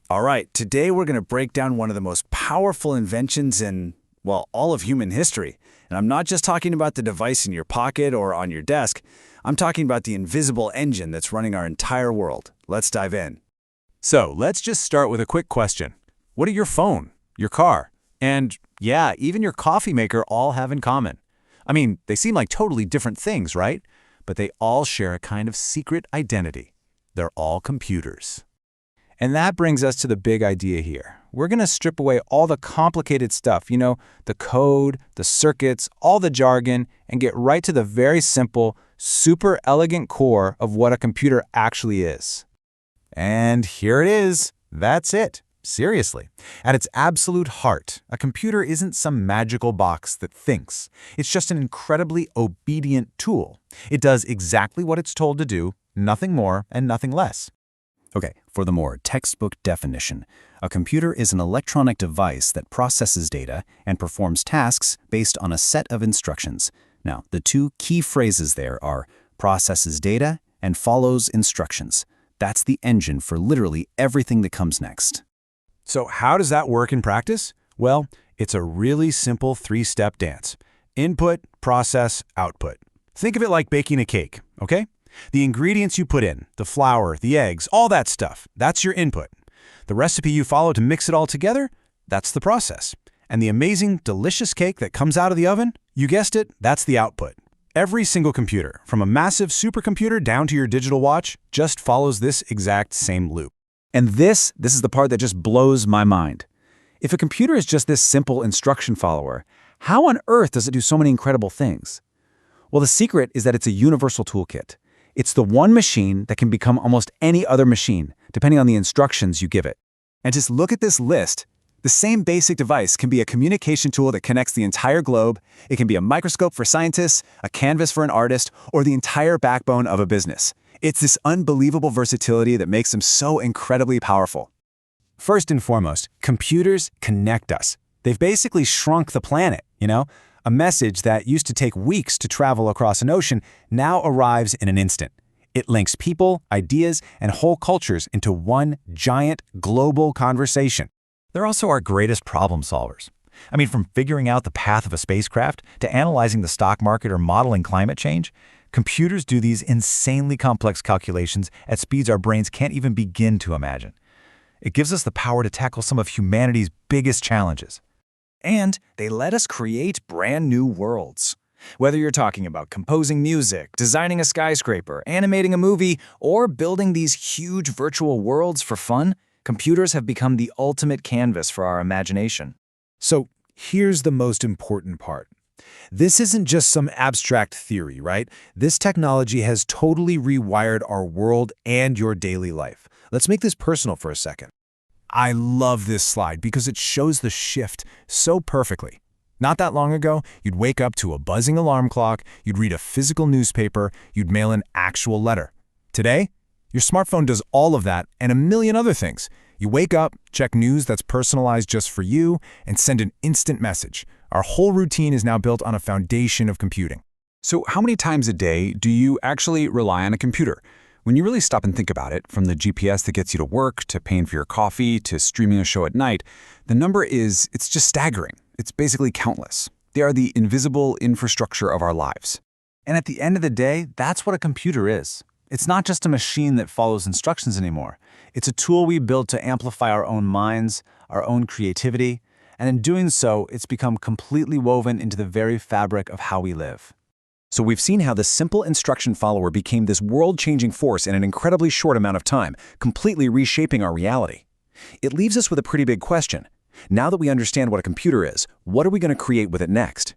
All right, today we're going to break down one of the most powerful inventions in, well, all of human history. And I'm not just talking about the device in your pocket or on your desk. I'm talking about the invisible engine that's running our entire world. Let's dive in. So let's just start with a quick question. What do your phone, your car, and yeah, even your coffee maker all have in common? I mean, they seem like totally different things, right? But they all share a kind of secret identity. They're all computers. And that brings us to the big idea here. We're going to strip away all the complicated stuff, the code, the circuits, all the jargon, and get right to the very simple, super elegant core of what a computer actually is. And here it is. That's it. Seriously. At its absolute heart, a computer isn't some magical box that thinks. It's just an incredibly obedient tool. It does exactly what it's told to do, nothing more and nothing less. Okay, for the more textbook definition, a computer is an electronic device that processes data and performs tasks based on a set of instructions. Now, the two key phrases there are processes data and follows instructions. That's the engine for literally everything that comes next. So how does that work in practice? Well, it's a really simple three-step dance. Input, process, output. Think of it like baking a cake, okay? The ingredients you put in, the flour, the eggs, all that stuff, that's your input. The recipe you follow to mix it all together, that's the process. And the amazing, delicious cake that comes out of the oven, you guessed it, that's the output. Every single computer, from a massive supercomputer down to your digital watch, just follows this exact same loop. And this is the part that just blows my mind. If a computer is just this simple instruction follower, how on earth does it do so many incredible things? Well, the secret is that it's a universal toolkit. It's the one machine that can become almost any other machine, depending on the instructions you give it. And just look at this list. The same basic device can be a communication tool that connects the entire globe. It can be a microscope for scientists, a canvas for an artist, or the entire backbone of a business. It's this unbelievable versatility that makes them so incredibly powerful. First and foremost, computers connect us. They've basically shrunk the planet, A message that used to take weeks to travel across an ocean now arrives in an instant. It links people, ideas, and whole cultures into one giant global conversation. They're also our greatest problem solvers. I mean, from figuring out the path of a spacecraft to analyzing the stock market or modeling climate change, computers do these insanely complex calculations at speeds our brains can't even begin to imagine. It gives us the power to tackle some of humanity's biggest challenges. And they let us create brand new worlds. Whether you're talking about composing music, designing a skyscraper, animating a movie, or building these huge virtual worlds for fun, computers have become the ultimate canvas for our imagination. So here's the most important part. This isn't just some abstract theory, right? This technology has totally rewired our world and your daily life. Let's make this personal for a second. I love this slide because it shows the shift so perfectly. Not that long ago, you'd wake up to a buzzing alarm clock, you'd read a physical newspaper, you'd mail an actual letter. Today, your smartphone does all of that and a million other things. You wake up, check news that's personalized just for you, and send an instant message. Our whole routine is now built on a foundation of computing. So how many times a day do you actually rely on a computer? When you really stop and think about it, from the GPS that gets you to work, to paying for your coffee, to streaming a show at night, the number it's just staggering. It's basically countless. They are the invisible infrastructure of our lives. And at the end of the day, that's what a computer is. It's not just a machine that follows instructions anymore. It's a tool we build to amplify our own minds, our own creativity, and in doing so, it's become completely woven into the very fabric of how we live. So we've seen how the simple instruction follower became this world-changing force in an incredibly short amount of time, completely reshaping our reality. It leaves us with a pretty big question. Now that we understand what a computer is, what are we going to create with it next?